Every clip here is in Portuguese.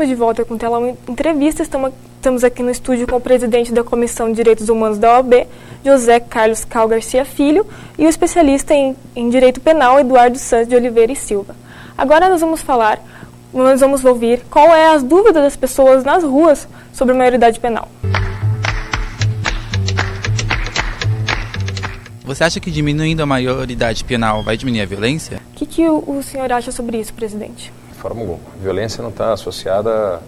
Estamos de volta com Telão Entrevista. Estamos aqui no estúdio com o presidente da Comissão de Direitos Humanos da OAB, José Carlos Cal Garcia Filho, e o especialista em Direito Penal, Eduardo Santos de Oliveira e Silva. Agora nós vamos ouvir qual é as dúvidas das pessoas nas ruas sobre a maioridade penal. Você acha que diminuindo a maioridade penal vai diminuir a violência? O que o senhor acha sobre isso, presidente? De forma alguma. A violência não está associada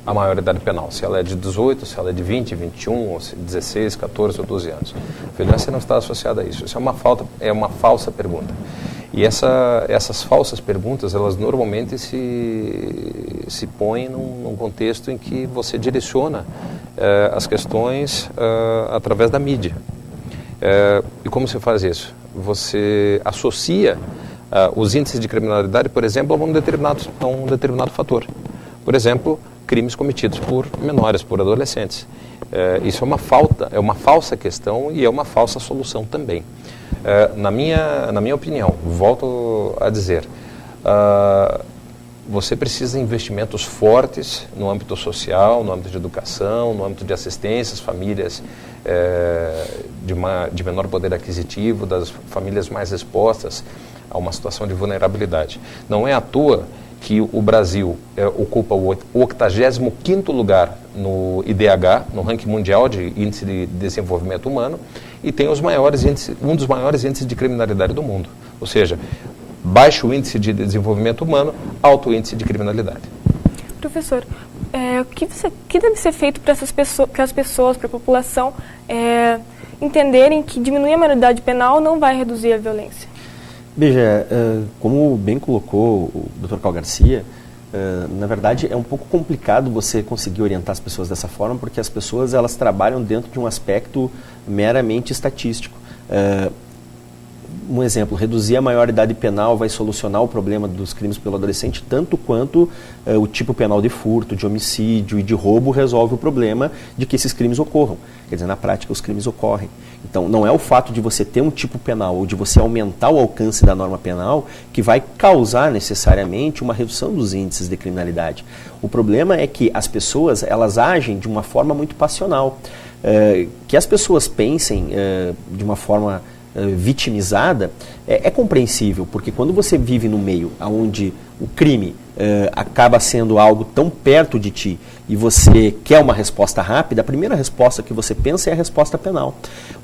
à maioridade penal. Se ela é de 18, se ela é de 20, 21, 16, 14 ou 12 anos. A violência não está associada a isso. Isso é uma falsa pergunta. E essas falsas perguntas, elas normalmente se põem num contexto em que você direciona as questões através da mídia. E como se faz isso? Você associa os índices de criminalidade, por exemplo, a um determinado fator. Por exemplo, crimes cometidos por menores, por adolescentes. Isso é uma falsa questão e é uma falsa solução também. Na minha opinião, volto a dizer, você precisa de investimentos fortes no âmbito social, no âmbito de educação, no âmbito de assistência às famílias de menor poder aquisitivo, das famílias mais expostas a uma situação de vulnerabilidade. Não é à toa que o Brasil ocupa o 85º lugar no IDH, no ranking mundial de índice de desenvolvimento humano, e tem um dos maiores índices de criminalidade do mundo. Ou seja, baixo índice de desenvolvimento humano, alto índice de criminalidade. Professor, o que deve ser feito para as pessoas, para a população, entenderem que diminuir a maioridade penal não vai reduzir a violência? Veja, como bem colocou o Dr. Cal Garcia, na verdade é um pouco complicado você conseguir orientar as pessoas dessa forma, porque as pessoas elas trabalham dentro de um aspecto meramente estatístico. Um exemplo, reduzir a maioridade penal vai solucionar o problema dos crimes pelo adolescente tanto quanto o tipo penal de furto, de homicídio e de roubo resolve o problema de que esses crimes ocorram. Quer dizer, na prática os crimes ocorrem. Então, não é o fato de você ter um tipo penal ou de você aumentar o alcance da norma penal que vai causar necessariamente uma redução dos índices de criminalidade. O problema é que as pessoas elas agem de uma forma muito passional. Que as pessoas pensem de uma forma vitimizada é compreensível, porque quando você vive no meio onde o crime acaba sendo algo tão perto de ti e você quer uma resposta rápida, a primeira resposta que você pensa é a resposta penal.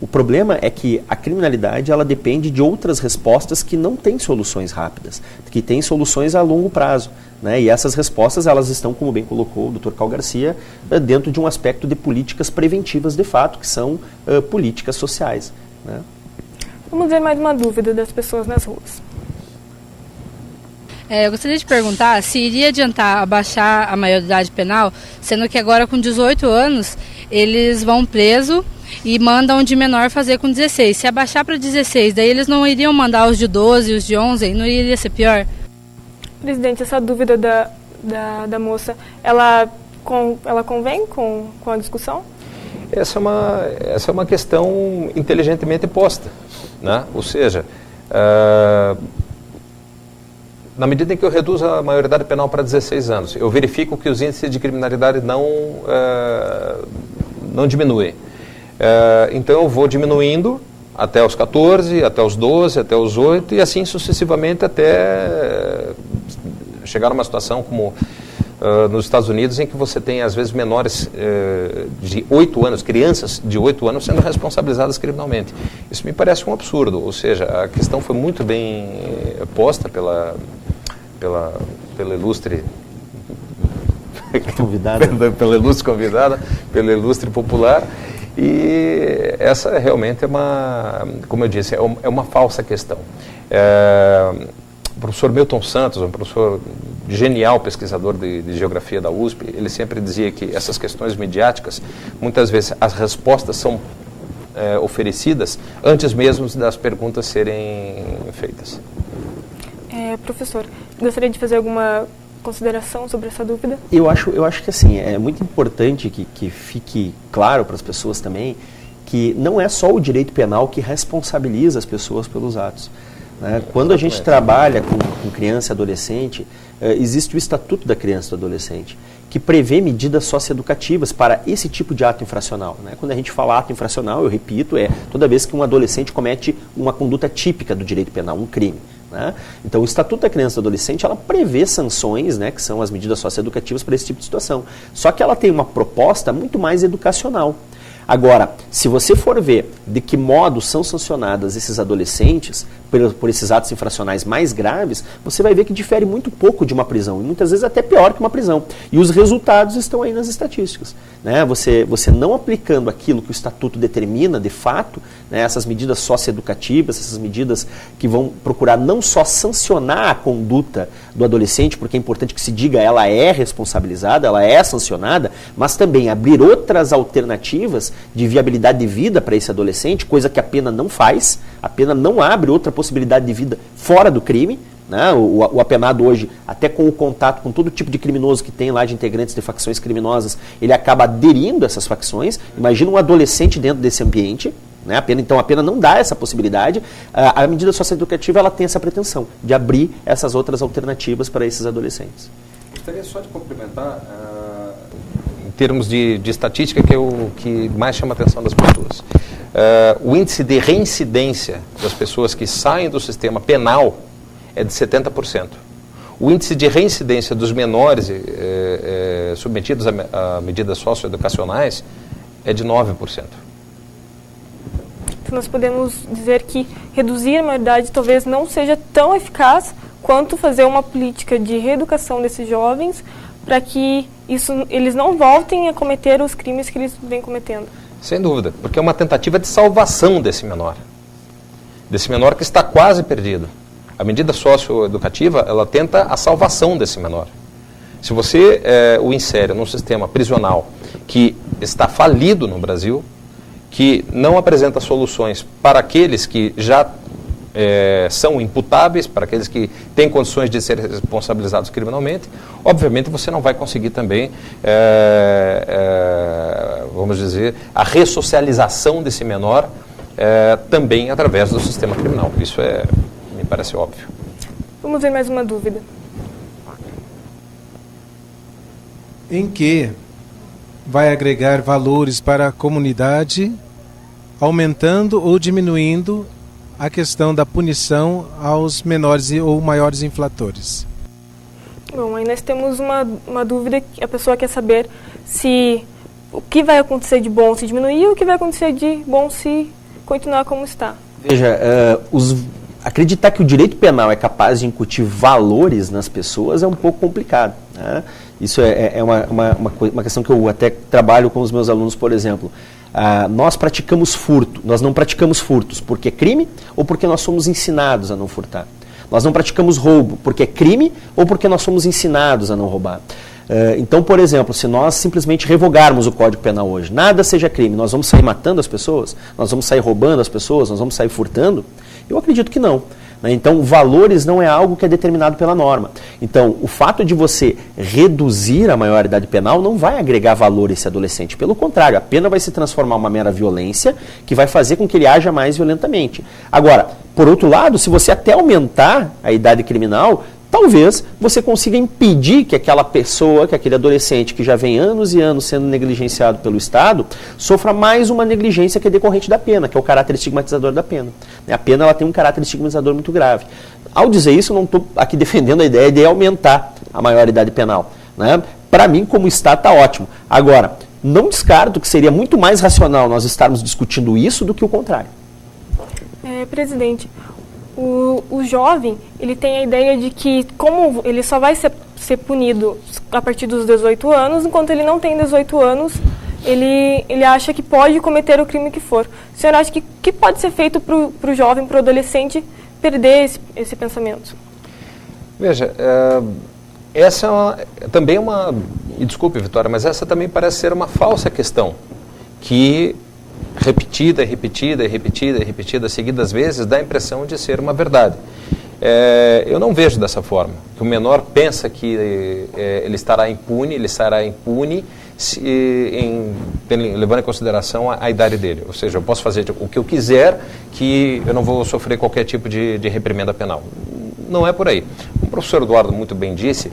O problema é que a criminalidade ela depende de outras respostas que não têm soluções rápidas, que têm soluções a longo prazo. Né? E essas respostas elas estão, como bem colocou o Dr. Cal Garcia, dentro de um aspecto de políticas preventivas de fato, que são políticas sociais. Né? Vamos ver mais uma dúvida das pessoas nas ruas. Eu gostaria de perguntar se iria adiantar abaixar a maioridade penal, sendo que agora com 18 anos eles vão preso e mandam de menor fazer com 16. Se abaixar para 16, daí eles não iriam mandar os de 12 e os de 11, não iria ser pior? Presidente, essa dúvida da moça, ela convém com a discussão? Essa é uma questão inteligentemente posta, né? Ou seja, na medida em que eu reduzo a maioridade penal para 16 anos, eu verifico que os índices de criminalidade não diminuem. Então eu vou diminuindo até os 14, até os 12, até os 8 e assim sucessivamente até chegar numa situação como nos Estados Unidos, em que você tem às vezes menores de 8 anos, crianças de 8 anos sendo responsabilizadas criminalmente. Isso me parece um absurdo, ou seja, a questão foi muito bem posta pela ilustre convidada, pela ilustre convidada, pela ilustre popular, e essa realmente como eu disse, é uma falsa questão. O professor Milton Santos, um professor genial pesquisador de geografia da USP, ele sempre dizia que essas questões midiáticas, muitas vezes as respostas são oferecidas antes mesmo das perguntas serem feitas. Professor, gostaria de fazer alguma consideração sobre essa dúvida? Eu acho que assim, é muito importante que fique claro para as pessoas também que não é só o direito penal que responsabiliza as pessoas pelos atos. né? Quando a gente trabalha com criança e adolescente, existe o Estatuto da Criança e do Adolescente, que prevê medidas socioeducativas para esse tipo de ato infracional, né? Quando a gente fala ato infracional, eu repito, é toda vez que um adolescente comete uma conduta típica do direito penal, um crime. Né? Então, o Estatuto da Criança e do Adolescente, ela prevê sanções, né, que são as medidas socioeducativas para esse tipo de situação. Só que ela tem uma proposta muito mais educacional. Agora, se você for ver de que modo são sancionadas esses adolescentes por esses atos infracionais mais graves, você vai ver que difere muito pouco de uma prisão, e muitas vezes até pior que uma prisão. E os resultados estão aí nas estatísticas. Né? Você não aplicando aquilo que o Estatuto determina, de fato, né, essas medidas socioeducativas, essas medidas que vão procurar não só sancionar a conduta do adolescente, porque é importante que se diga ela é responsabilizada, ela é sancionada, mas também abrir outras alternativas de viabilidade de vida para esse adolescente, coisa que a pena não faz. A pena não abre outra possibilidade de vida fora do crime. Né? O apenado hoje, até com o contato com todo tipo de criminoso que tem lá, de integrantes de facções criminosas, ele acaba aderindo a essas facções. Imagina um adolescente dentro desse ambiente. Né? Então a pena não dá essa possibilidade. A medida socioeducativa, ela tem essa pretensão de abrir essas outras alternativas para esses adolescentes. Gostaria só de complementar, em termos de estatística, que é o que mais chama a atenção das pessoas. O índice de reincidência das pessoas que saem do sistema penal é de 70%. O índice de reincidência dos menores submetidos a medidas socioeducacionais é de 9%. Então, nós podemos dizer que reduzir a maioridade talvez não seja tão eficaz quanto fazer uma política de reeducação desses jovens para que eles não voltem a cometer os crimes que eles vêm cometendo. Sem dúvida, porque é uma tentativa de salvação desse menor que está quase perdido. A medida socioeducativa, ela tenta a salvação desse menor. Se você o insere num sistema prisional que está falido no Brasil, que não apresenta soluções para aqueles que já são imputáveis, para aqueles que têm condições de ser responsabilizados criminalmente, obviamente você não vai conseguir também, vamos dizer, a ressocialização desse menor também através do sistema criminal. Isso me parece óbvio. Vamos ver mais uma dúvida. Em que vai agregar valores para a comunidade, aumentando ou diminuindo a questão da punição aos menores ou maiores infratores? Bom, aí nós temos uma dúvida que a pessoa quer saber o que vai acontecer de bom se diminuir e o que vai acontecer de bom se continuar como está. Veja, acreditar que o direito penal é capaz de incutir valores nas pessoas é um pouco complicado. Né? Isso é uma questão que eu até trabalho com os meus alunos, por exemplo. Nós praticamos furto, nós não praticamos furtos porque é crime ou porque nós somos ensinados a não furtar. Nós não praticamos roubo porque é crime ou porque nós somos ensinados a não roubar. Então, por exemplo, se nós simplesmente revogarmos o Código Penal hoje, nada seja crime, nós vamos sair matando as pessoas? Nós vamos sair roubando as pessoas? Nós vamos sair furtando? Eu acredito que não. Então, valores não é algo que é determinado pela norma. Então, o fato de você reduzir a maioridade penal não vai agregar valor a esse adolescente. Pelo contrário, a pena vai se transformar em uma mera violência que vai fazer com que ele haja mais violentamente. Agora, por outro lado, se você até aumentar a idade criminal, talvez você consiga impedir que aquela pessoa, que aquele adolescente que já vem anos e anos sendo negligenciado pelo Estado, sofra mais uma negligência que é decorrente da pena, que é o caráter estigmatizador da pena. A pena ela tem um caráter estigmatizador muito grave. Ao dizer isso, eu não estou aqui defendendo a ideia de aumentar a maioridade penal. Né? Para mim, como está, está ótimo. Agora, não descarto que seria muito mais racional nós estarmos discutindo isso do que o contrário. Presidente, o jovem, ele tem a ideia de que, como ele só vai ser punido a partir dos 18 anos, enquanto ele não tem 18 anos, ele acha que pode cometer o crime que for. O senhor acha que pode ser feito para o jovem, para o adolescente, perder esse pensamento? Veja, essa também é uma... E desculpe, Vitória, mas essa também parece ser uma falsa questão, que repetida seguidas vezes, dá a impressão de ser uma verdade. Eu não vejo dessa forma, que o menor pensa que ele estará impune levando em consideração a idade dele. Ou seja, eu posso fazer o que eu quiser, que eu não vou sofrer qualquer tipo de reprimenda penal. Não é por aí. O professor Eduardo muito bem disse,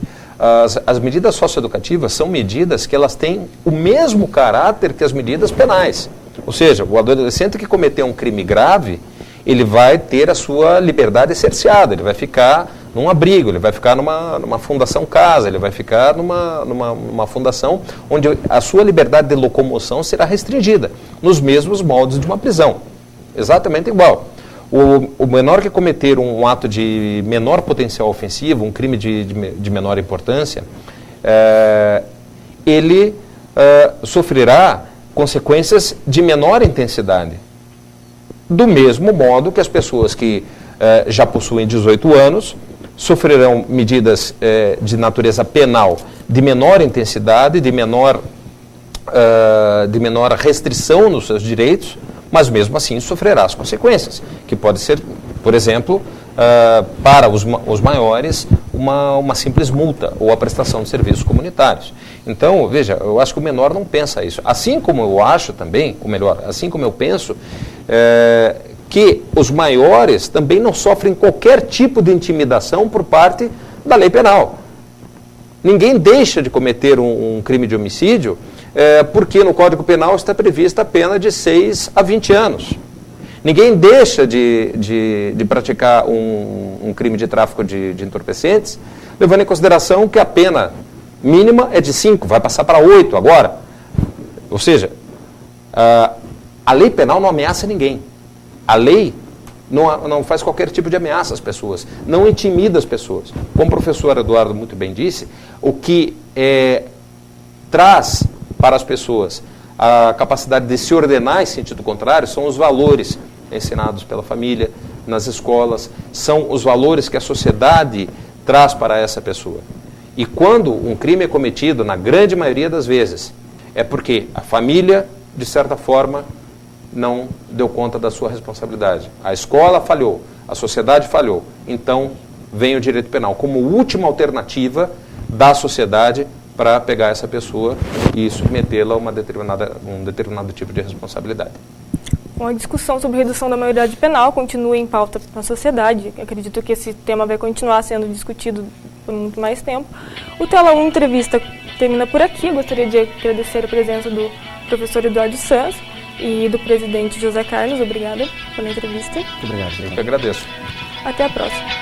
as medidas socioeducativas são medidas que elas têm o mesmo caráter que as medidas penais. Ou seja, o adolescente que cometeu um crime grave, ele vai ter a sua liberdade cerceada, ele vai ficar num abrigo, ele vai ficar numa fundação casa, ele vai ficar numa fundação onde a sua liberdade de locomoção será restringida, nos mesmos moldes de uma prisão. Exatamente igual. O menor que cometer um ato de menor potencial ofensivo, um crime de menor importância, ele sofrerá consequências de menor intensidade. Do mesmo modo que as pessoas que já possuem 18 anos sofrerão medidas de natureza penal de menor intensidade, de menor restrição nos seus direitos, mas mesmo assim sofrerá as consequências, que pode ser, por exemplo, para os maiores, uma simples multa ou a prestação de serviços comunitários. Então, veja, eu acho que o menor não pensa isso. Assim como eu acho também, ou melhor, assim como eu penso, que os maiores também não sofrem qualquer tipo de intimidação por parte da lei penal. Ninguém deixa de cometer um crime de homicídio porque no Código Penal está prevista a pena de 6 a 20 anos. Ninguém deixa de praticar um crime de tráfico de entorpecentes, levando em consideração que a pena mínima é de 5, vai passar para 8 agora. Ou seja, a lei penal não ameaça ninguém. A lei não faz qualquer tipo de ameaça às pessoas, não intimida as pessoas. Como o professor Eduardo muito bem disse, o que traz para as pessoas a capacidade de se ordenar em sentido contrário são os valores ensinados pela família, nas escolas, são os valores que a sociedade traz para essa pessoa. E quando um crime é cometido, na grande maioria das vezes, é porque a família, de certa forma, não deu conta da sua responsabilidade. A escola falhou, a sociedade falhou. Então, vem o direito penal como última alternativa da sociedade para pegar essa pessoa e submetê-la a um determinado tipo de responsabilidade. Bom, a discussão sobre redução da maioridade penal continua em pauta na sociedade. Acredito que esse tema vai continuar sendo discutido por muito mais tempo. O Tela 1 Entrevista termina por aqui. Eu gostaria de agradecer a presença do professor Eduardo Sanz e do presidente José Carlos. Obrigada pela entrevista. Muito obrigado. Eu que agradeço. Até a próxima.